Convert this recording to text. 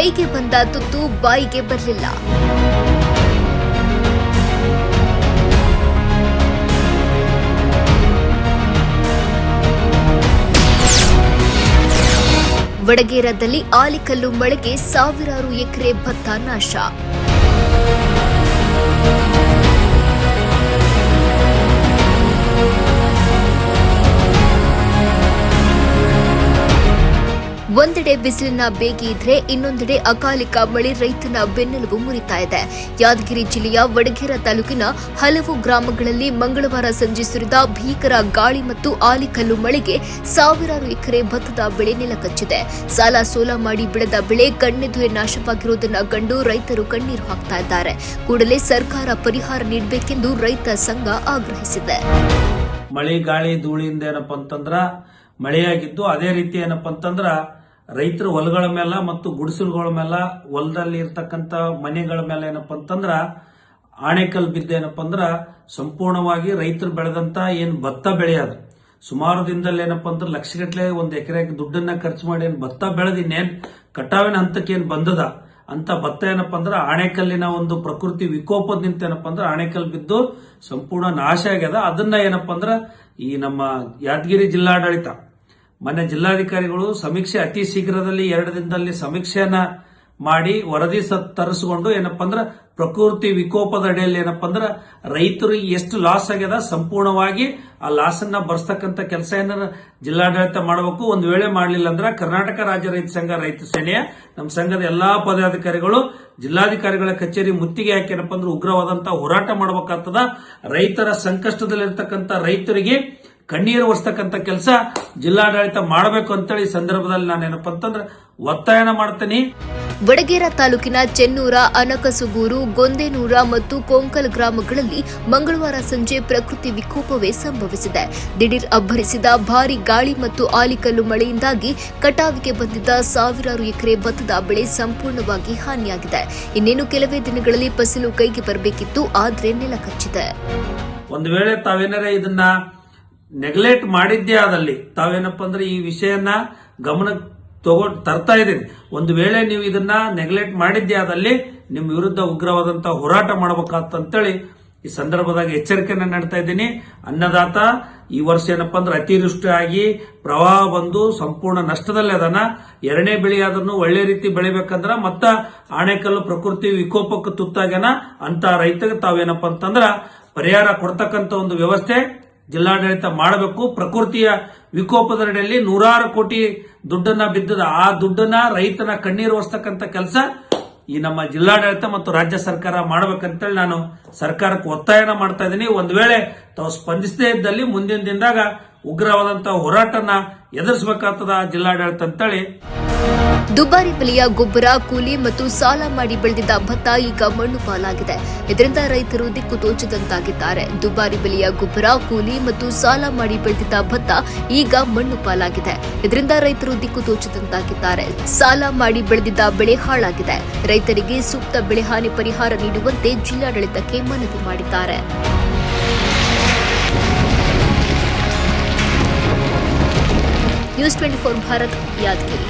ಕೈಗೆ ಬಂದ ತುತ್ತು ಬಾಯಿಗೆ ಬರಲಿಲ್ಲ. ವಡಗೇರದಲ್ಲಿ ಆಲಿಕಲ್ಲು ಮಳೆಗೆ ಸಾವಿರಾರು ಎಕರೆ ಭತ್ತ ನಾಶ. ಒಂದೆಡೆ ಬಿಸಿಲಿನ ಬೇಗೆ ಇದ್ರೆ ಇನ್ನೊಂದೆಡೆ ಅಕಾಲಿಕ ಮಳೆ ರೈತನ ಬೆನ್ನೆಲುಬು ಮುರಿತಾ ಇದೆ. ಯಾದಗಿರಿ ಜಿಲ್ಲೆಯ ವಡಗೇರ ತಾಲೂಕಿನ ಹಲವು ಗ್ರಾಮಗಳಲ್ಲಿ ಮಂಗಳವಾರ ಸಂಜೆ ಸುರಿದ ಭೀಕರ ಗಾಳಿ ಮತ್ತು ಆಲಿಕಲ್ಲು ಮಳೆಗೆ ಸಾವಿರಾರು ಎಕರೆ ಭತ್ತದ ಬೆಳೆ ನೆಲಕಚ್ಚಿದೆ. ಸಾಲ ಸೋಲ ಮಾಡಿ ಬೆಳೆದ ಬೆಳೆ ಕಣ್ಣೆದುರೇ ನಾಶವಾಗಿರುವುದನ್ನು ಕಂಡು ರೈತರು ಕಣ್ಣೀರು ಹಾಕ್ತಾ ಇದ್ದಾರೆ. ಕೂಡಲೇ ಸರ್ಕಾರ ಪರಿಹಾರ ನೀಡಬೇಕೆಂದು ರೈತ ಸಂಘ ಆಗ್ರಹಿಸಿದೆ. ಮಳೆ ಗಾಳಿ ಧೂಳಿಂದ ಏನಪ್ಪ ಅಂತಂದ್ರ ಮಳೆಯಾಗಿದ್ದು, ಅದೇ ರೀತಿ ಏನಪ್ಪ ಅಂತಂದ್ರ ರೈತರ ಹೊಲಗಳ ಮೇಲೆ ಮತ್ತು ಗುಡಿಸಲುಗಳ ಮೇಲೆ, ಹೊಲದಲ್ಲಿ ಇರ್ತಕ್ಕಂಥ ಮನೆಗಳ ಮೇಲೆ ಏನಪ್ಪ ಅಂತಂದ್ರ ಆಣೆಕಲ್ ಬಿದ್ದೇನಪ್ಪ ಅಂದ್ರ ಸಂಪೂರ್ಣವಾಗಿ ರೈತರು ಬೆಳೆದಂತ ಏನ್ ಭತ್ತ ಬೆಳೆಯೋದು ಸುಮಾರು ದಿನದಲ್ಲಿ ಏನಪ್ಪ ಅಂದ್ರೆ ಲಕ್ಷಗಟ್ಟಲೆ ಒಂದು ಎಕರೆಗೆ ದುಡ್ಡನ್ನ ಖರ್ಚು ಮಾಡಿ ಭತ್ತ ಬೆಳೆದಿನ್ನೇನ್ ಕಟಾವಿನ ಹಂತಕ್ಕೆ ಏನ್ ಬಂದದ ಅಂತ ಭತ್ತ ಏನಪ್ಪ ಅಂದ್ರೆ ಆಣೆಕಲ್ಲಿನ ಒಂದು ಪ್ರಕೃತಿ ವಿಕೋಪದಿಂದ ಏನಪ್ಪ ಅಂದ್ರೆ ಆಣೆಕಲ್ ಬಿದ್ದು ಸಂಪೂರ್ಣ ನಾಶ ಆಗ್ಯದ. ಅದನ್ನ ಏನಪ್ಪ ಅಂದ್ರೆ ಈ ನಮ್ಮ ಯಾದಗಿರಿ ಜಿಲ್ಲಾಡಳಿತ ಮೊನ್ನೆ ಜಿಲ್ಲಾಧಿಕಾರಿಗಳು ಸಮೀಕ್ಷೆ ಅತಿ ಶೀಘ್ರದಲ್ಲಿ 2 ದಿನದಲ್ಲಿ ಸಮೀಕ್ಷೆಯನ್ನ ಮಾಡಿ ವರದಿ ತರಿಸಿಕೊಂಡು ಏನಪ್ಪ ಅಂದ್ರೆ ಪ್ರಕೃತಿ ವಿಕೋಪದ ಅಡಿಯಲ್ಲಿ ಏನಪ್ಪ ಅಂದ್ರೆ ರೈತರಿಗೆ ಎಷ್ಟು ಲಾಸ್ ಆಗ್ಯದ ಸಂಪೂರ್ಣವಾಗಿ ಆ ಲಾಸ್ ಅನ್ನ ಬರ್ಸ್ತಕ್ಕಂಥ ಕೆಲಸ ಏನಾರ ಜಿಲ್ಲಾಡಳಿತ ಮಾಡಬೇಕು. ಒಂದು ವೇಳೆ ಮಾಡಲಿಲ್ಲ ಅಂದ್ರೆ ಕರ್ನಾಟಕ ರಾಜ್ಯ ರೈತ ಸಂಘ, ರೈತ ಸೇನೆಯ ನಮ್ಮ ಸಂಘದ ಎಲ್ಲಾ ಪದಾಧಿಕಾರಿಗಳು ಜಿಲ್ಲಾಧಿಕಾರಿಗಳ ಕಚೇರಿ ಮುತ್ತಿಗೆ ಹಾಕಿ ಏನಪ್ಪ ಅಂದ್ರೆ ಉಗ್ರವಾದಂತಹ ಹೋರಾಟ ಮಾಡಬೇಕಾಗ್ತದ. ರೈತರ ಸಂಕಷ್ಟದಲ್ಲಿರ್ತಕ್ಕಂಥ ರೈತರಿಗೆ ಕಣ್ಣೀರು ಒರೆಸ್ತಕ್ಕಂಥ ಕೆಲಸ ಜಿಲ್ಲಾಡಳಿತ ಮಾಡಬೇಕು ಅಂತೇಳಿ ಈ ಸಂದರ್ಭದಲ್ಲಿ ನಾನೇನಪ್ಪ ಅಂತಂದ್ರೆ ಒತ್ತಾಯನ ಮಾಡ್ತೀನಿ. ವಡಗೇರ ತಾಲೂಕಿನ ಚೆನ್ನೂರ, ಅನಕಸುಗೂರು, ಗೊಂದೇನೂರ ಮತ್ತು ಕೊಂಕಲ್ ಗ್ರಾಮಗಳಲ್ಲಿ ಮಂಗಳವಾರ ಸಂಜೆ ಪ್ರಕೃತಿ ವಿಕೋಪವೇ ಸಂಭವಿಸಿದೆ. ದಿಢೀರ್ ಅಬ್ಬರಿಸಿದ ಭಾರೀ ಗಾಳಿ ಮತ್ತು ಆಲಿಕಲ್ಲು ಮಳೆಯಿಂದಾಗಿ ಕಟಾವಿಗೆ ಬಂದಿದ್ದ ಸಾವಿರಾರು ಎಕರೆ ಭತ್ತದ ಬೆಳೆ ಸಂಪೂರ್ಣವಾಗಿ ಹಾನಿಯಾಗಿದೆ. ಇನ್ನೇನು ಕೆಲವೇ ದಿನಗಳಲ್ಲಿ ಫಸಲು ಕೈಗೆ ಬರಬೇಕಿತ್ತು, ಆದ್ರೆ ನೆಲಕಚ್ಚಿದೆ. ಒಂದು ವೇಳೆ ತಾವೇನಾರ ಇದನ್ನ ನೆಗ್ಲೆಕ್ಟ್ ಮಾಡಿದ್ದೇ ಆದಲ್ಲಿ ತಾವೇನಪ್ಪ ಅಂದ್ರೆ ಈ ವಿಷಯನ ಗಮನಕ್ಕೆ ತರ್ತಾ ಇದ್ದೀನಿ. ಒಂದು ವೇಳೆ ನೀವು ಇದನ್ನ ನೆಗ್ಲೆಕ್ಟ್ ಮಾಡಿದ್ದೇ ಆದಲ್ಲಿ ನಿಮ್ಮ ವಿರುದ್ಧ ಉಗ್ರವಾದಂತಹ ಹೋರಾಟ ಮಾಡಬೇಕಾಗ್ತಂತೇಳಿ ಈ ಸಂದರ್ಭದಾಗ ಎಚ್ಚರಿಕೆಯನ್ನ ನೀಡ್ತಾ ಇದ್ದೀನಿ. ಅನ್ನದಾತ ಈ ವರ್ಷ ಏನಪ್ಪಾ ಅಂದ್ರೆ ಅತಿವೃಷ್ಟಿ ಆಗಿ ಪ್ರವಾಹ ಬಂದು ಸಂಪೂರ್ಣ ನಷ್ಟದಲ್ಲಿ ಅದನ್ನ ಎರಡನೇ ಬೆಳೆ ಅದನ್ನು ಒಳ್ಳೆ ರೀತಿ ಬೆಳಿಬೇಕಂದ್ರ ಮತ್ತ ಆಣೆಕಲ್ಲು ಪ್ರಕೃತಿ ವಿಕೋಪಕ್ಕೆ ತುತ್ತಾಗ್ಯಾನ ಅಂತ ರೈತರಿಗೆ ತಾವೇನಪ್ಪ ಅಂತಂದ್ರ ಪರಿಹಾರ ಕೊಡ್ತಕ್ಕಂಥ ಒಂದು ವ್ಯವಸ್ಥೆ ಜಿಲ್ಲಾಡಳಿತ ಮಾಡಬೇಕು. ಪ್ರಕೃತಿಯ ವಿಕೋಪದಡಿಯಲ್ಲಿ 100 ಕೋಟಿ ದುಡ್ಡನ್ನ ಬಿದ್ದದ, ಆ ದುಡ್ಡನ್ನ ರೈತನ ಕಣ್ಣೀರು ಒರೆಸ್ತಕ್ಕಂಥ ಕೆಲಸ ಈ ನಮ್ಮ ಜಿಲ್ಲಾಡಳಿತ ಮತ್ತು ರಾಜ್ಯ ಸರ್ಕಾರ ಮಾಡಬೇಕಂತೇಳಿ ನಾನು ಸರ್ಕಾರಕ್ಕೆ ಒತ್ತಾಯನ ಮಾಡ್ತಾ ಇದ್ದೀನಿ. ಒಂದು ವೇಳೆ ತಾವು ಸ್ಪಂದಿಸದೇ ಇದ್ದಲ್ಲಿ ಮುಂದಿನ ದಿನದಾಗ ಉಗ್ರವಾದಂತಹ ಹೋರಾಟನ ಎದುರಿಸಬೇಕಾಗ್ತದ ಜಿಲ್ಲಾಡಳಿತ ಅಂತೇಳಿ. ದುಬಾರಿ ಬೆಲೆಯ ಗೊಬ್ಬರ, ಕೂಲಿ ಮತ್ತು ಸಾಲ ಮಾಡಿ ಬೆಳೆದಿದ್ದ ಭತ್ತ ಈಗ ಮಣ್ಣು ಪಾಲಾಗಿದೆ. ಇದರಿಂದ ರೈತರು ದಿಕ್ಕು ತೋಚದಂತಾಗಿದ್ದಾರೆ. ದುಬಾರಿ ಬೆಲೆಯ ಗೊಬ್ಬರ, ಕೂಲಿ ಮತ್ತು ಸಾಲ ಮಾಡಿ ಬೆಳೆದಿದ್ದ ಭತ್ತ ಈಗ ಮಣ್ಣು ಪಾಲಾಗಿದೆ. ಇದರಿಂದ ರೈತರು ದಿಕ್ಕು ತೋಚದಂತಾಗಿದ್ದಾರೆ. ಸಾಲ ಮಾಡಿ ಬೆಳೆದಿದ್ದ ಬೆಳೆ ಹಾಳಾಗಿದೆ. ರೈತರಿಗೆ ಸೂಕ್ತ ಬೆಳೆ ಹಾನಿ ಪರಿಹಾರ ನೀಡುವಂತೆ ಜಿಲ್ಲಾಡಳಿತಕ್ಕೆ ಮನವಿ ಮಾಡಿದ್ದಾರೆ. ನ್ಯೂಸ್ 24 ಭಾರತ್, ಯಾದಗಿರಿ.